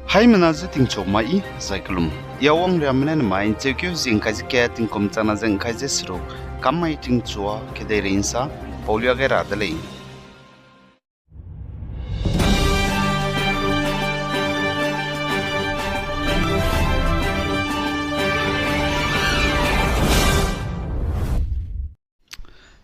Hai menazu ting chok mai cyclum. Yawang ramnen mai chekyu zing kaji ke ting kom chana zeng kaji sro. Kamai ting chua ke de rinsa polio ge radale.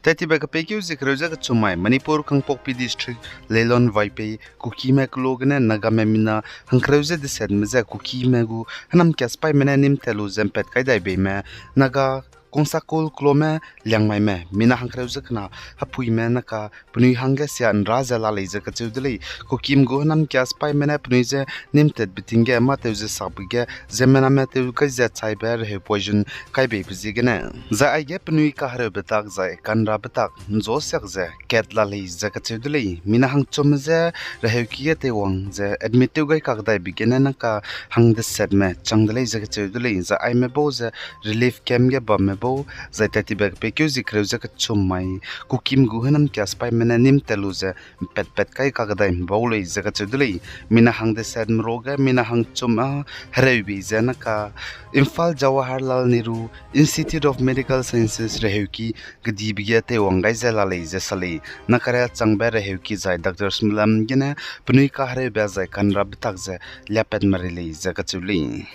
Tati baka pekyu zik roja ka chumai Manipur Kangpokpi district Lelon Vaipe kuki me klogene nagame mina hankreuze de sed meze kuki me gu hanam kaspai mena nim telu zempet kai dai be me naga kongsakol klome liangmai me mina hankreuze kana hapui me naka pnui hangga sia raza la leize ka chudli kukim gu hanam kaspai mena pnuize nim tet bitinge ma teuze sabge zemena me teu ka za cyber he poison kai be bizigene za aige pnui ka hare betak za kanra betak zo sek ze ket la lei za ka chudli mina hang chom ze reheki te wang ze admit tu gai ka dai bigene na ka hang de set me changdle za ka chudli za ai me bo ze relief kem ge ba me bo za tati bag pe kyu zik za ka chum mai kukim gu hanam kya spai mena nim telu ze pet pet kai ka dai bo lei za ka chudli mina hang de set mroga mina hang chum a harebi ze na ka Imphal Jawaharlal Nehru Institute of Medical Sciences reheki gdi bigya te wangai zela leize sali nakara changba reheki zai Dr. Smilam gene pnui ka hare ba zai kanra bitak ze lapet marile ze kachuli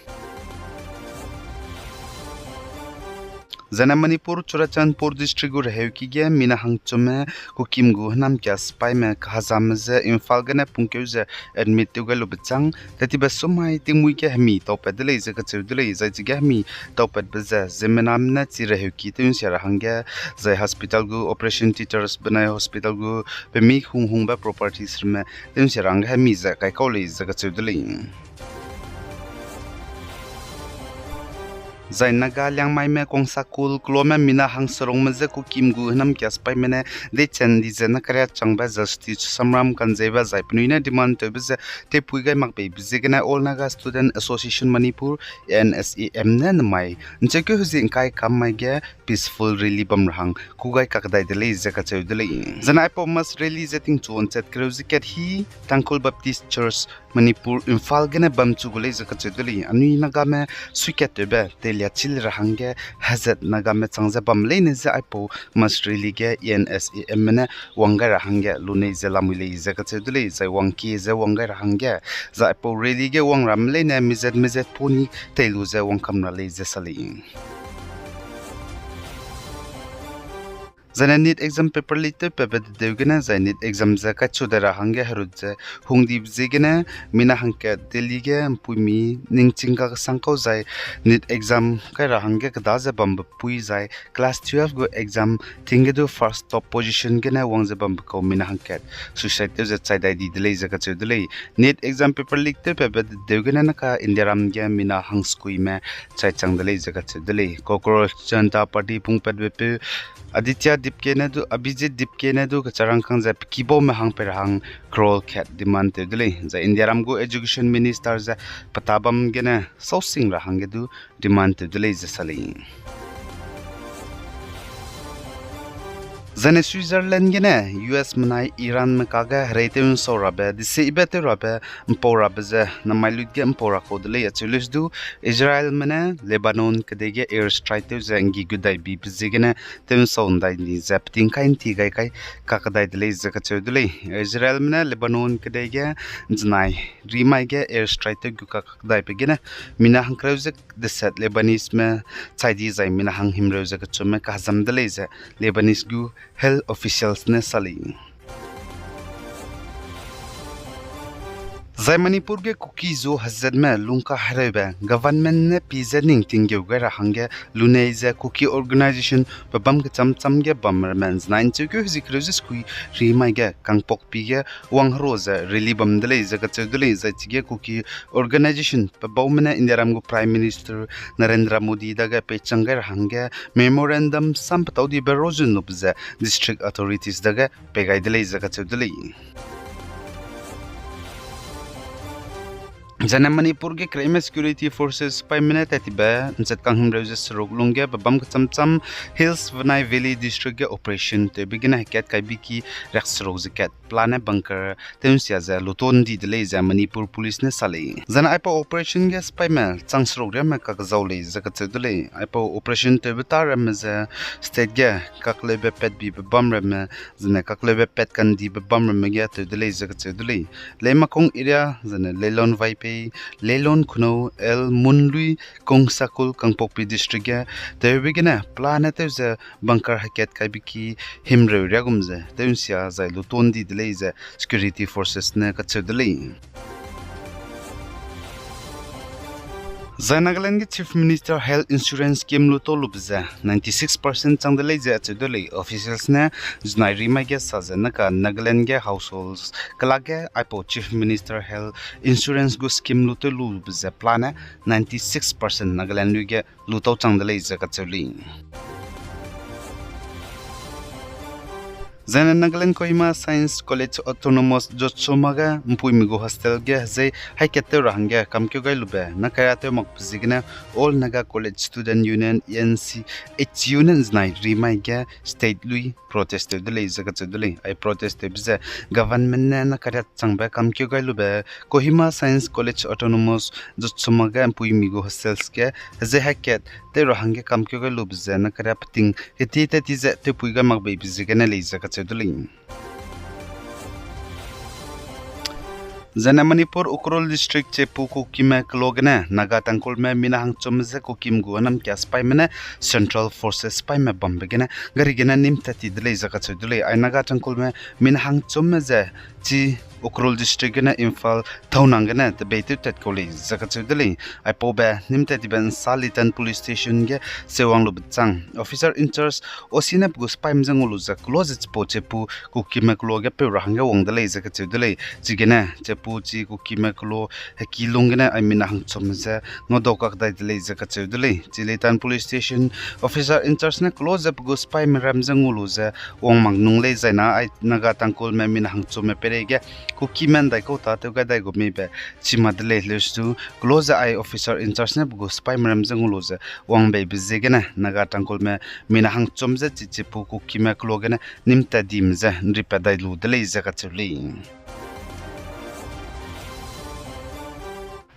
Zana Manipur Churachandpur district gu reheki ge mina hangchume kukim gu hanam kya spai me khazam ze Imphal gene pungkeu ze admit tu galu bchang tati basumai tingmui ke hmi to pedle ze kachudle ze jiga hmi to ped bza zemenam na chi reheki tun sia hangge zai hospital gu operation theaters banai hospital gu pe mi hung ba properties me tun sia rang hmi ze kai kole ze kachudle Zai naga liang mai me kong sakul klome mina hang sorong meze ku kim gu nam kyas pai mene de chen di zena karya changba justice samram kanjeba zai pnuina demand to bize te puigai mak be bizigena all naga student association manipur NSEM ne mai nche ke huzin kai kam mai ge peaceful rally bam rahang kugai kakdai de le ze ka cheu de le zana ipo mas rally zeting chon chet kreuziket hi tangkol baptist church Manipur Imphal gene bam chugule ze ka cheu de le anui naga me suiket be Chil rahangge hazat nagame changza bamle ne za ipo masrili ge NSEM ne wanga rahangge lune ze lamile ze ka chedule zai wangki ze wanga rahangge za ipo reli ge wang ramle ne mizet poni telu ze wangkam na le ze sali Zana NEET exam paper lite pepe deugena zai NEET exam za kachudara hange harudze hungdib zigena mina hangke delige pumi ningchinga sangko zai NEET exam kai rahange kada za bamba pui zai class 12 go exam tingedu first top position gena wangze bamba ko mina hangke suicide za chai dai di delay za kachudle NEET exam paper lite pepe deugena naka indiaram ge mina hangskui me chai changdele za kachudle cockroach janta party pungpet bepe Aditya Dipkenedu Abhijit Dipkenedu kacharang kang za kibo me hang per hang crawl cat demand te dile za Indiaram go education minister za patabam gena sousing ra hangedu demand te dile za sali Zane Switzerland gene US manai Iran makaga reitun sorabe dise ibete rabe mpora beze na mailut ge mpora kodle yachulis du Israel mane Lebanon kadege air strike ze ngi gudai bi bizigene tem sondai ni zapting kain ti gai kai kakadai dile ze kachudle Israel mane Lebanon kadege znai rimai ge air strike gu kakadai begene mina hankreuze de set Lebanese me chaidi zai mina hang himreuze kachume ka hazam dile ze Lebanese gu health officials ne sali Zai Manipur ge kuki zo hazad me lungka hareba government ne pizaning tingeu ga rahange luneiza kuki organization babam ge cham ge bamrmans nine chu zikrozis kui rimai ge kangpok pi ge wang roza really bam dele za ka chudle za chige kuki organization babawmena indiaram go prime minister Narendra Modi daga pechanga rahange memorandum sampatodi berozun nubza district authorities daga pegai dele za ka chudle Jana Manipur ke crime security forces pai mena tatiba nzat kanghim reuze srok lungge babam kchamcham hills vanai valley district ke operation te begina hakat kai biki rak srok zakat plane bunker tensia za luton di dele za Manipur police ne sale jana aipa operation ke spy mel chang srok re ma ka zawle zakat dele aipa operation te betar ma za state ge kakle be pet bi babam re ma jana kakle be pet kan di babam re ma ge te dele zakat dele lema kong area jana lelon vai Lelon Kuno El Munlui Kong Sakul Kangpokpi district ya Tebigina planet ze bunker haket kaibiki himre ragumze Teunsia zai lutondi deleze security forces ne katsudeli Nagaland Chief Minister Health Insurance Scheme luto lubza 96% changdele je achudele officials ne znairi mage sajana ka Nagaland ge households kalage ipo Chief Minister Health Insurance go scheme luto lubza plan 96% Nagaland ge luto changdele je kachuli Zana Nagaland Kohima Science College Autonomous Jotsomaga Mpuimigo Hostel ge ze haikete rahanga kamkyo gai lube nakayate makpzigna All Naga College Student Union ENC H unions night remai ge state lui protest dele zagat dele I protest bize government ne nakarat changba kamkyo gai lube Kohima Science College Autonomous Jotsomaga Mpuimigo Hostels ge ze haiket te rahanga kamkyo gai lube nakara pating heti te ze te puiga magbe bizigana le zagat Zana Manipur Ukrol district Chepu Kukime Klogane Naga Tangkol me Minahang Chomze Kukim Guanam Kaspai Mene Central Forces Pai me Bombegene Garigena Nim Tati Dele Zakatudule I Naga Tangkol me Minahang Chomze Chi Ukrol district gena Infal Taunangana the Baitu Tetkoli Zakatudule I Pobe Nim Tati Ben Salitan Police Station Ge Sewang Lubitsang Officer in charge Osinap Guspai Mzanguluza Closets Po Chepu Kukime Kloga Peranga Wong Dele Zakatudule Jigena Puji Kukime Klo Hakilungana I mean hang chomza ngodokak dai dele zakachudele Chiletan police station officer in charge na close up go spy meramzanguluza wong mangnung le zaina I naga tangkol me min hang chome perege kukiman dai ko ta te ga dai go mebe chimadle lestu close I officer in charge na go spy meramzanguluza wong be bizegena naga tangkol me min hang chomza chichipu kukime klo gena nimta dimza nripa dai lu dele zakachuli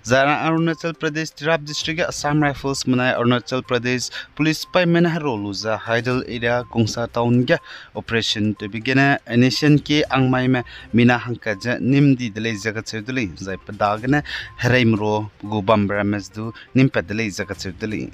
Zara Arunachal Pradesh Tirap district Assam Rifles Manai Arunachal Pradesh Police Pai Menah Roluza Haidal area Kongsa town ga operation to begin nation ke angmai me mina hangkaja nimdi dele jagat cheduli zai padagna heraimro gubam bramesdu nim padele jagat cheduli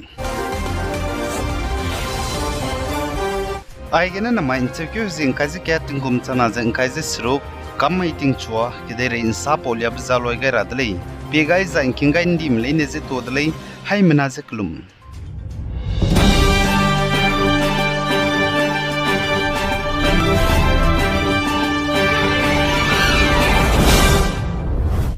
Aigena na main interview zing kazi kya tingum chana zing kazi srok kamai ting chua kidere insa polia bzaloi ga radlei Pegais and Kinga Indim Lane is it totally high menazic loom.